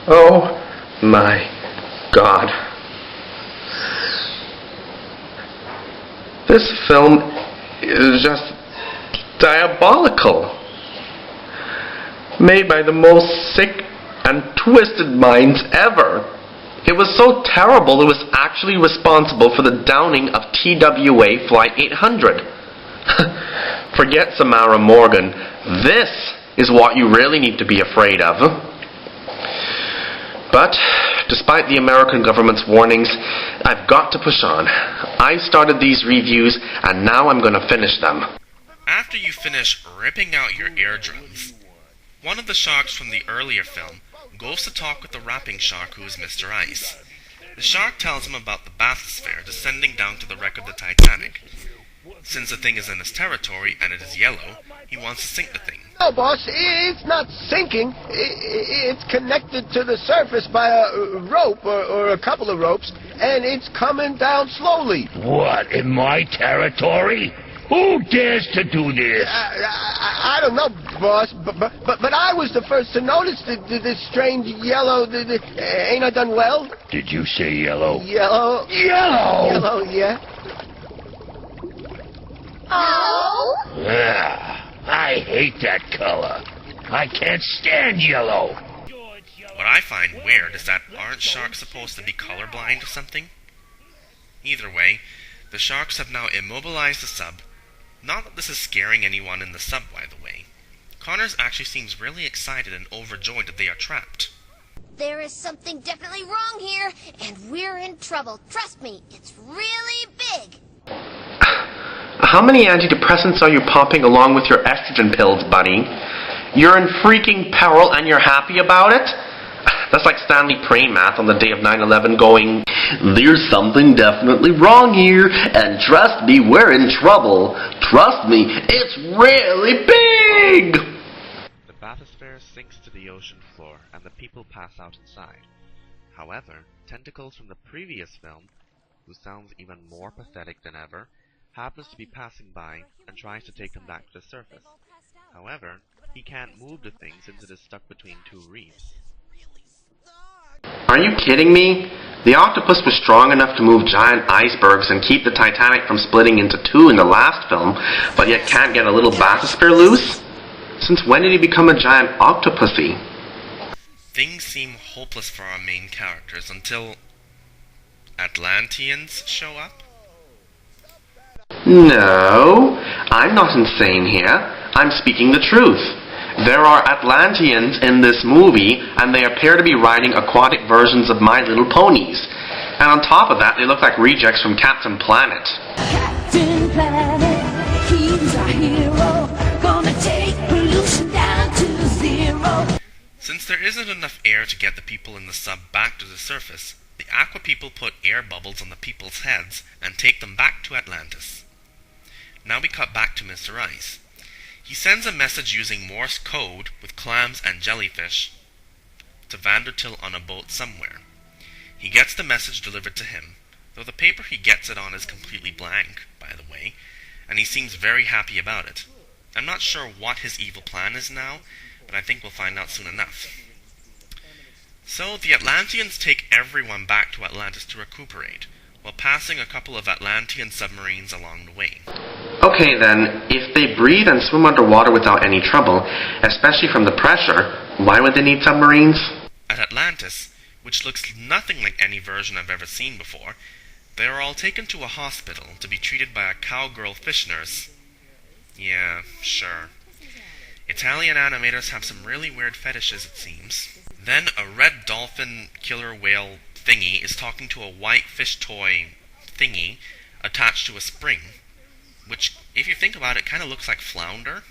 Oh my God. This film is just diabolical. Made by the most sick and twisted minds ever. It was so terrible it was actually responsible for the downing of TWA Flight 800. Forget Samara Morgan. This is what you really need to be afraid of. But, despite the American government's warnings, I've got to push on. I started these reviews, and now I'm going to finish them. After you finish ripping out your eardrums, one of the sharks from the earlier film goes to talk with the rapping shark who is Mr. Ice. The shark tells him about the bathysphere descending down to the wreck of the Titanic. Since the thing is in his territory and it is yellow, he wants to sink the thing. No, boss, it's not sinking. It's connected to the surface by a rope or a couple of ropes, and it's coming down slowly. What, in my territory? Who dares to do this? I don't know, boss, but I was the first to notice this strange yellow. Ain't I done well? Did you say yellow? Yellow. Yellow? Yellow, yeah. Oh? I hate that color. I can't stand yellow. What I find weird is that aren't sharks supposed to be colorblind or something? Either way, the sharks have now immobilized the sub. Not that this is scaring anyone in the sub, by the way. Connors actually seems really excited and overjoyed that they are trapped. There is something definitely wrong here, and we're in trouble. Trust me, it's really big. How many antidepressants are you popping along with your estrogen pills, buddy? You're in freaking peril and you're happy about it? That's like Stanley Pramath on the day of 9/11 going, "There's something definitely wrong here, and trust me, we're in trouble. Trust me, it's really big!" The bathysphere sinks to the ocean floor, and the people pass out inside. However, Tentacles from the previous film, who sounds even more pathetic than ever, happens to be passing by and tries to take them back to the surface. However, he can't move the thing since it is stuck between two reefs. Are you kidding me? The octopus was strong enough to move giant icebergs and keep the Titanic from splitting into two in the last film, but yet can't get a little bathysphere loose? Since when did he become a giant octopusy? Things seem hopeless for our main characters until Atlanteans show up. No, I'm not insane here. I'm speaking the truth. There are Atlanteans in this movie, and they appear to be riding aquatic versions of My Little Ponies. And on top of that, they look like rejects from Captain Planet. Captain Planet, he's our hero, gonna take pollution down to zero. Since there isn't enough air to get the people in the sub back to the surface, the Aqua people put air bubbles on the people's heads and take them back to Atlantis. Now we cut back to Mr. Ice. He sends a message using Morse code with clams and jellyfish to Vandertil on a boat somewhere. He gets the message delivered to him, though the paper he gets it on is completely blank, by the way, and he seems very happy about it. I'm not sure what his evil plan is now, but I think we'll find out soon enough. So the Atlanteans take everyone back to Atlantis to recuperate, while passing a couple of Atlantean submarines along the way. Okay then, if they breathe and swim underwater without any trouble, especially from the pressure, why would they need submarines? At Atlantis, which looks nothing like any version I've ever seen before, they are all taken to a hospital to be treated by a cowgirl fish nurse. Yeah, sure. Italian animators have some really weird fetishes, it seems. Then a red dolphin killer whale thingy is talking to a white fish toy thingy attached to a spring, which, if you think about it, kind of looks like Flounder,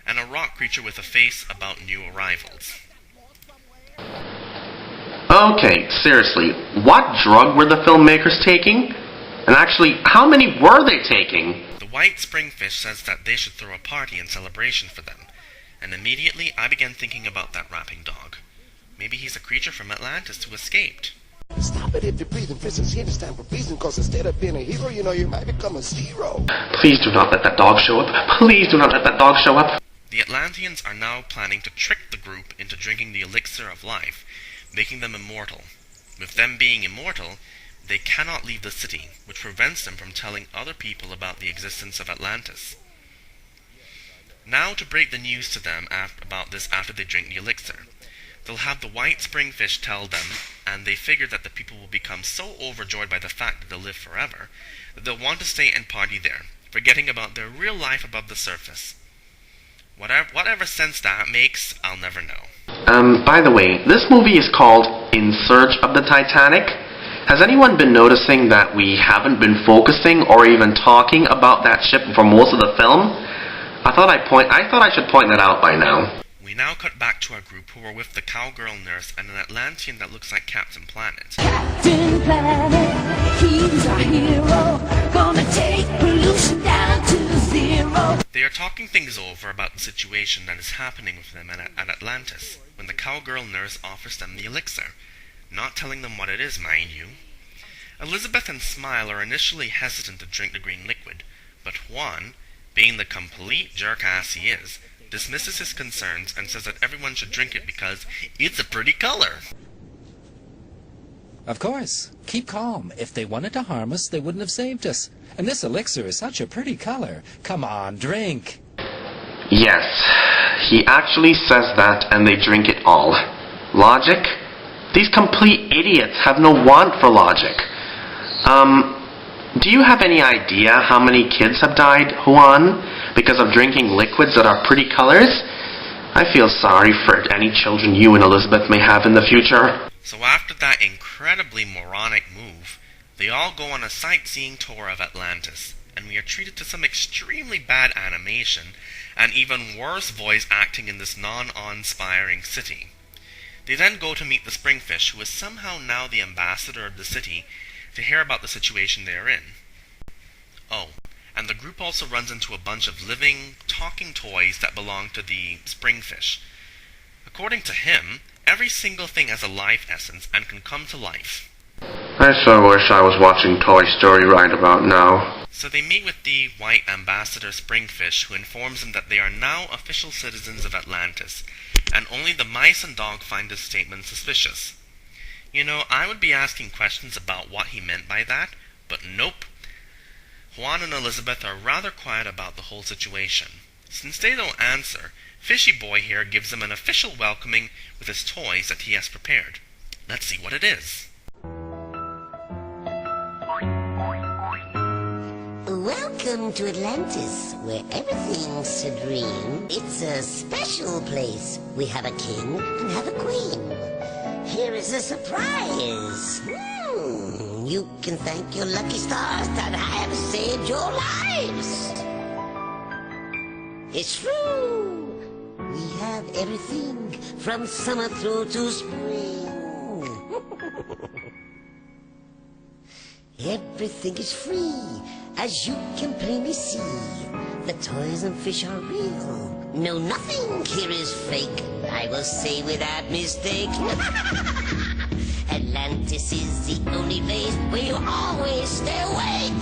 and a rock creature with a face about new arrivals. Okay, seriously, what drug were the filmmakers taking? And actually, how many were they taking? The white springfish says that they should throw a party in celebration for them, and immediately I began thinking about that rapping dog. Maybe he's a creature from Atlantis who escaped. Stop it if you're breathing. Fishes here to stand for reason, because instead of being a hero, you might become a zero. Please do not let that dog show up. Please do not let that dog show up. The Atlanteans are now planning to trick the group into drinking the elixir of life, making them immortal. With them being immortal, they cannot leave the city, which prevents them from telling other people about the existence of Atlantis. Now to break the news to them about this after they drink the elixir. They'll have the white springfish tell them, and they figure that the people will become so overjoyed by the fact that they'll live forever, that they'll want to stay and party there, forgetting about their real life above the surface. Whatever sense that makes, I'll never know. By the way, this movie is called In Search of the Titanic. Has anyone been noticing that we haven't been focusing or even talking about that ship for most of the film? I thought I should point that out by now. We now cut back to our group who are with the cowgirl nurse and an Atlantean that looks like Captain Planet. Captain Planet, he's our hero. Gonna take pollution down to zero. They are talking things over about the situation that is happening with them at Atlantis, when the cowgirl nurse offers them the elixir, not telling them what it is, mind you. Elizabeth and Smile are initially hesitant to drink the green liquid, but Juan, being the complete jerk-ass he is, dismisses his concerns and says that everyone should drink it because it's a pretty color. Of course. Keep calm. If they wanted to harm us, they wouldn't have saved us. And this elixir is such a pretty color. Come on, drink. Yes, he actually says that and they drink it all. Logic? These complete idiots have no want for logic. Do you have any idea how many kids have died, Juan, because of drinking liquids that are pretty colors? I feel sorry for any children you and Elizabeth may have in the future. So after that incredibly moronic move, they all go on a sightseeing tour of Atlantis, and we are treated to some extremely bad animation and even worse voice acting in this non-awe-inspiring city. They then go to meet the springfish, who is somehow now the ambassador of the city, to hear about the situation they are in. Oh, and the group also runs into a bunch of living, talking toys that belong to the springfish. According to him, every single thing has a life essence and can come to life. I so wish I was watching Toy Story right about now. So they meet with the white ambassador springfish, who informs them that they are now official citizens of Atlantis, and only the mice and dog find this statement suspicious. You know, I would be asking questions about what he meant by that, but nope. Juan and Elizabeth are rather quiet about the whole situation. Since they don't answer, Fishy Boy here gives them an official welcoming with his toys that he has prepared. Let's see what it is. Welcome to Atlantis, where everything's a dream. It's a special place. We have a king and have a queen. Here is a surprise. You can thank your lucky stars that have saved your lives. It's true. We have everything from summer through to spring. Everything is free, as you can plainly see. The toys and fish are real. No, nothing here is fake. I will say without mistake. Atlantis is the only place where you always stay awake.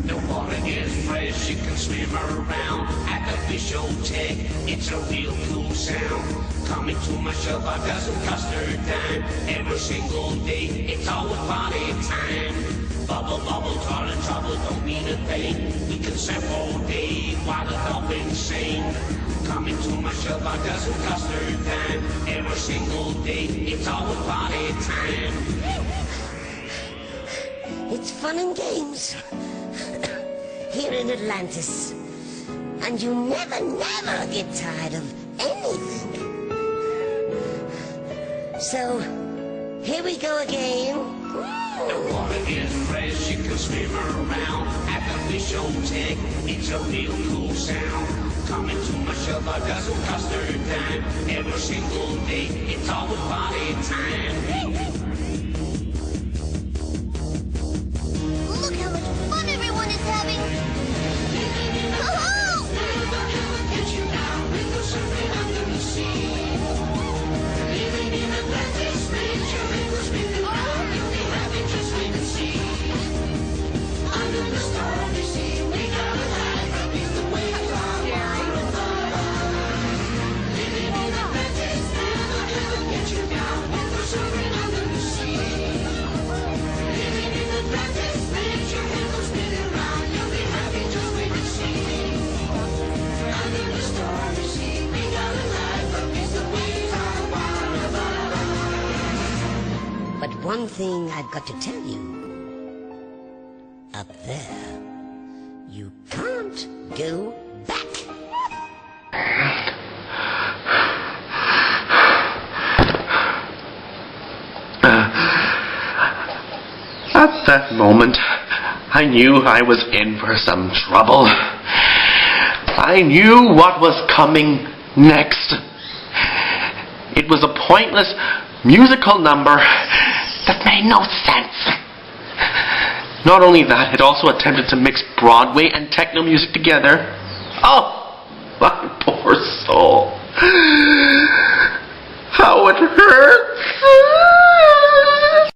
The water is fresh, you can swim around at the fish hotel. It's a real cool sound. Coming to my shelter doesn't cost her a dime. Every single day, it's always party time. Bubble, bubble, darling, trouble don't mean a thing. We can surf all day while the dolphins sing. Coming to my shelter doesn't cost her a dime. Every single day, it's always party time. It's fun and games here in Atlantis. And you never, never get tired of anything. So, here we go again. The water is fresh, you can swim around at the fish hotel. It's a real cool sound. Coming to my shelter doesn't cost her a dime. Every single day, it's always party time. Look how much fun everyone is having! Oh! one thing I've got to tell you. Up there, you can't go back. At that moment, I knew I was in for some trouble. I knew what was coming next. It was a pointless musical number that made no sense. Not only that, it also attempted to mix Broadway and techno music together. Oh, my poor soul. How it hurt.